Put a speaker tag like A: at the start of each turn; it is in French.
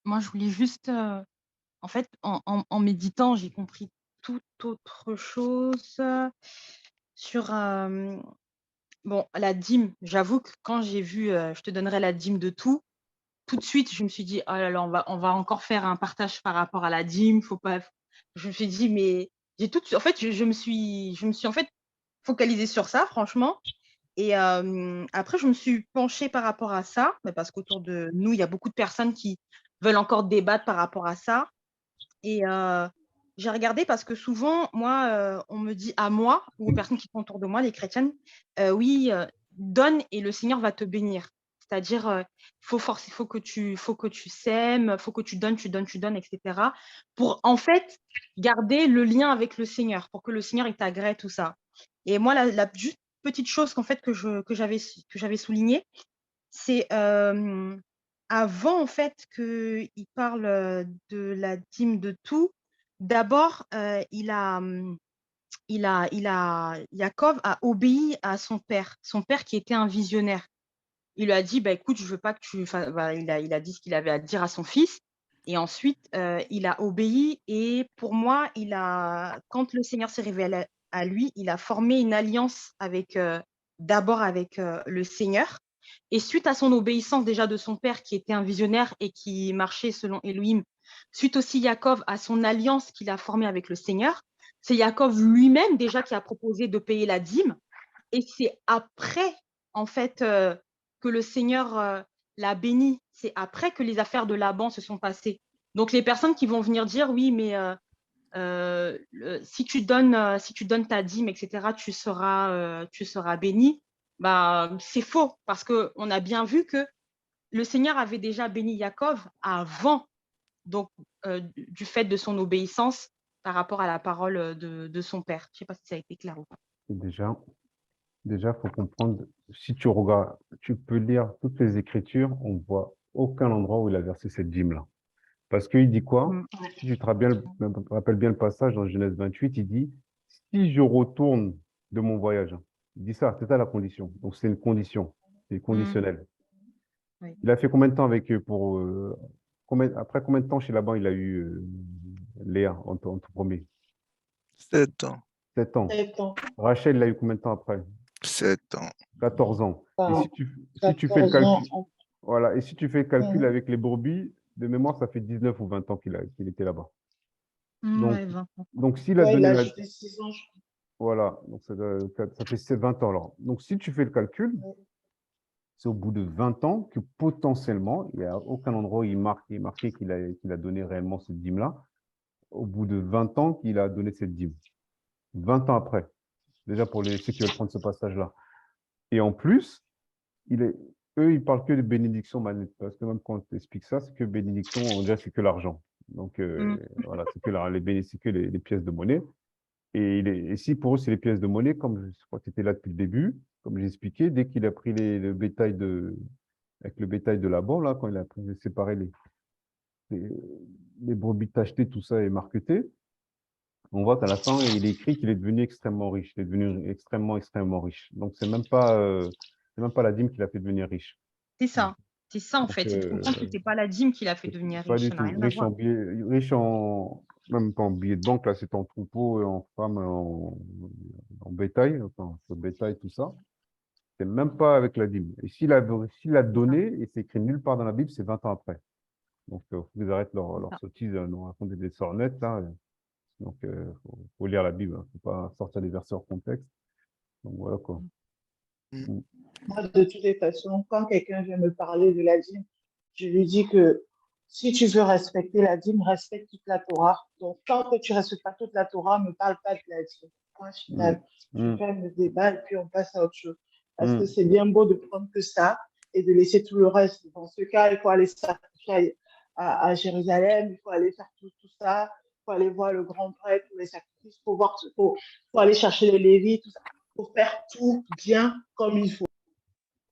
A: moi, je voulais juste, en fait, en méditant, j'ai compris toute autre chose, sur, bon, la dîme. J'avoue que quand j'ai vu, «Je te donnerai la dîme de tout de suite, je me suis dit: «Oh là là, on va encore faire un partage par rapport à la dîme, faut pas». Je me suis dit: «Mais» j'ai tout de suite en fait, je me suis, en fait, focalisée sur ça, franchement. Et après je me suis penchée par rapport à ça, bah, parce qu'autour de nous, il y a beaucoup de personnes qui veulent encore débattre par rapport à ça. Et j'ai regardé parce que souvent, moi, on me dit à moi ou aux personnes qui sont autour de moi, les chrétiennes, «Oui, donne et le Seigneur va te bénir». C'est-à-dire, faut que tu sèmes, faut que tu donnes, tu donnes, tu donnes et cetera, pour en fait garder le lien avec le Seigneur, pour que le Seigneur il t'agrée tout ça. Et moi la juste petite chose qu'en fait que j'avais soulignée, c'est, avant en fait qu'il parle, de la dîme de tout, d'abord, Yaakov a obéi à son père qui était un visionnaire. Il lui a dit: «Bah, écoute, je veux pas que tu» enfin, bah, il a dit ce qu'il avait à dire à son fils. Et ensuite, il a obéi. Et pour moi, quand le Seigneur s'est révélé à lui, il a formé une alliance avec, d'abord avec, le Seigneur. Et suite à son obéissance déjà de son père qui était un visionnaire et qui marchait selon Elohim, suite aussi Yaakov à son alliance qu'il a formée avec le Seigneur, c'est Yaakov lui-même déjà qui a proposé de payer la dîme. Et c'est après, en fait, que le Seigneur, l'a béni. C'est après que les affaires de Laban se sont passées. Donc les personnes qui vont venir dire: «Oui, mais si tu donnes ta dîme et cetera, tu seras béni», bah, c'est faux parce qu'on a bien vu que le Seigneur avait déjà béni Yaakov avant, donc du fait de son obéissance par rapport à la parole, de son père. Je ne sais pas si ça a été clair ou pas?
B: Déjà déjà, faut comprendre, si tu regardes tu peux lire toutes les Écritures, on voit aucun endroit où il a versé cette dîme-là. Parce qu'il dit quoi?
A: Mmh.
B: Si tu te rappelles bien le passage dans Genèse 28, il dit: «Si je retourne de mon voyage», hein, il dit ça, c'est ça la condition. Donc c'est une condition, c'est
A: Mmh.
B: conditionnel.
A: Oui.
B: Il a fait combien de temps avec eux pour, après combien de temps chez Laban il a eu, Léa en tout 1er?
C: 7 ans,
B: 7 ans.
D: 7 ans,
B: Rachel, il a eu combien de temps après?
C: 7 ans.
B: 14 ans. Et
D: enfin,
B: si tu fais le
D: 14 ans.
B: calcul, voilà, et si tu fais le calcul
D: Mhm.
B: avec les brebis, de mémoire, ça fait 19 ou 20 ans qu'il était là-bas.
A: Mmh,
B: Donc,
A: ouais, 20 ans.
B: donc s'il a
D: Ouais, il
B: donné
D: a
B: la,
D: ajouté 6 ans, je
B: voilà, donc ça fait 20 ans alors. Donc si tu fais le calcul,
D: crois.
B: c'est au bout de 20 ans que potentiellement, il n'y a aucun endroit où il est marqué qu'il a donné réellement cette dîme-là. Au bout de 20 ans qu'il a donné cette dîme. 20 ans après. Déjà pour ceux qui veulent prendre ce passage-là. Et en plus, il est, eux, ils parlent que de bénédiction, parce que même quand on t'explique ça, c'est que bénédiction, on dirait que c'est que l'argent. Donc,
A: Mmh.
B: voilà, c'est que c'est que les pièces de monnaie. Et si pour eux, c'est les pièces de monnaie, comme je crois que tu étais là depuis le début, comme j'ai expliqué, dès qu'il a pris le bétail avec le bétail de Laban, là, quand il a séparé les, les brebis tachetées, tout ça est marqueté, on voit qu'à la fin, il est écrit qu'il est devenu extrêmement riche. Il est devenu extrêmement, extrêmement riche. Donc, c'est même pas la dîme qui l'a fait devenir riche.
A: C'est
B: Donc,
A: ça. C'est ça, en
B: donc,
A: fait, c'est de comprendre que c'est pas la dîme qui l'a fait devenir
B: pas
A: riche,
B: du
A: ça n'a
B: tout.
A: rien à voir.
B: Même pas en billets de banque, là, c'est en troupeau, en femme, en bétail, enfin, ce bétail, tout ça. C'est même pas avec la dîme. Et s'il a
A: C'est ça,
B: donné, et c'est écrit nulle part dans la Bible, c'est 20 ans après. Donc, faut qu'ils arrêtent
A: c'est
B: leur
A: ça.
B: sottise, nous raconter des sornettes, là. Donc, faut lire la Bible, hein. Faut pas sortir des versets hors contexte. Donc, voilà, quoi.
A: Mmh.
C: Mmh.
B: Mm.
D: Moi, de toutes les façons, quand quelqu'un vient me parler de la dîme, je lui dis que si tu veux respecter la dîme, respecte toute la Torah. Donc, tant que tu ne respectes pas toute la Torah, ne me parle pas de la dîme. Point
B: Mm.
D: final. Tu
B: Mm.
D: fermes le débat et puis on passe à autre chose. Parce que
B: Mm.
D: c'est bien beau de prendre que ça et de laisser tout le reste. Dans ce cas, il faut aller sacrifier à Jérusalem, il faut aller faire tout ça, il faut aller voir le grand prêtre pour les sacrifices, il faut aller chercher les Lévites, tout ça. Il faut faire tout bien comme il faut.